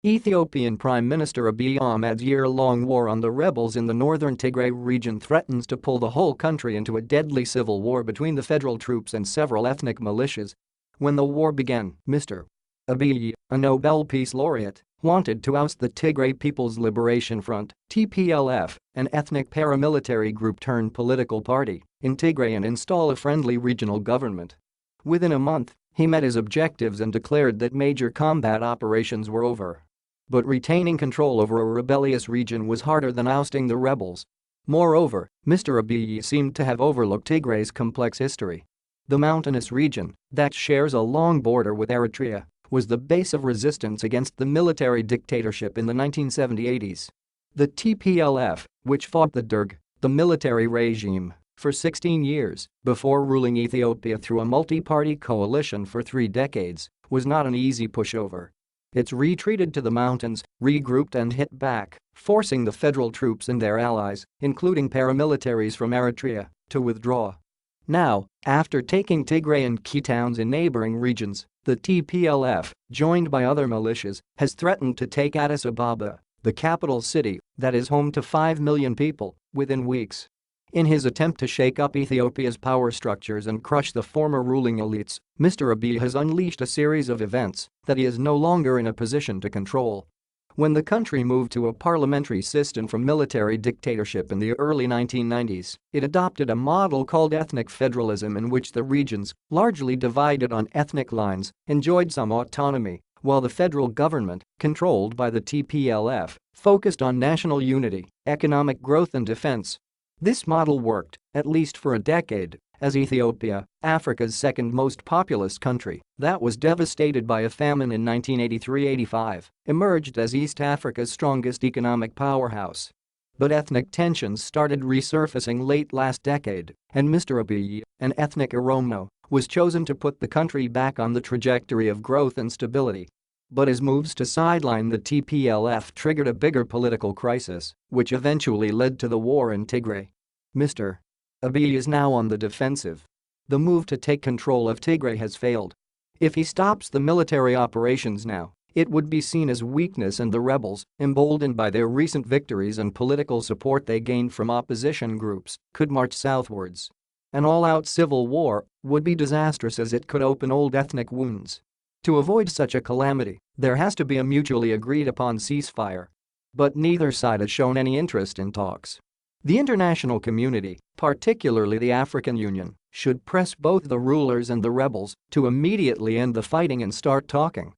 Ethiopian Prime Minister Abiy Ahmed's year-long war on the rebels in the northern Tigray region threatens to pull the whole country into a deadly civil war between the federal troops and several ethnic militias. When the war began, Mr. Abiy, a Nobel Peace Laureate, wanted to oust the Tigray People's Liberation Front (TPLF), an ethnic paramilitary group turned political party, in Tigray and install a friendly regional government. Within a month, he met his objectives and declared that major combat operations were over. But retaining control over a rebellious region was harder than ousting the rebels. Moreover, Mr. Abiy seemed to have overlooked Tigray's complex history. The mountainous region, that shares a long border with Eritrea, was the base of resistance against the military dictatorship in the 1970s. The TPLF, which fought the Derg, the military regime, for 16 years before ruling Ethiopia through a multi-party coalition for 3 decades, was not an easy pushover. It's retreated to the mountains, regrouped and hit back, forcing the federal troops and their allies, including paramilitaries from Eritrea, to withdraw. Now, after taking Tigray and key towns in neighboring regions, the TPLF, joined by other militias, has threatened to take Addis Ababa, the capital city that is home to 5 million people, within weeks. In his attempt to shake up Ethiopia's power structures and crush the former ruling elites, Mr. Abiy has unleashed a series of events that he is no longer in a position to control. When the country moved to a parliamentary system from military dictatorship in the early 1990s, it adopted a model called ethnic federalism in which the regions, largely divided on ethnic lines, enjoyed some autonomy, while the federal government, controlled by the TPLF, focused on national unity, economic growth and defense. This model worked, at least for a decade, as Ethiopia, Africa's second most populous country, that was devastated by a famine in 1983-85, emerged as East Africa's strongest economic powerhouse. But ethnic tensions started resurfacing late last decade, and Mr. Abiy, an ethnic Oromo, was chosen to put the country back on the trajectory of growth and stability. But his moves to sideline the TPLF triggered a bigger political crisis, which eventually led to the war in Tigray. Mr. Abiy is now on the defensive. The move to take control of Tigray has failed. If he stops the military operations now, it would be seen as weakness, and the rebels, emboldened by their recent victories and political support they gained from opposition groups, could march southwards. An all-out civil war would be disastrous as it could open old ethnic wounds. To avoid such a calamity, there has to be a mutually agreed-upon ceasefire. But neither side has shown any interest in talks. The international community, particularly the African Union, should press both the rulers and the rebels to immediately end the fighting and start talking.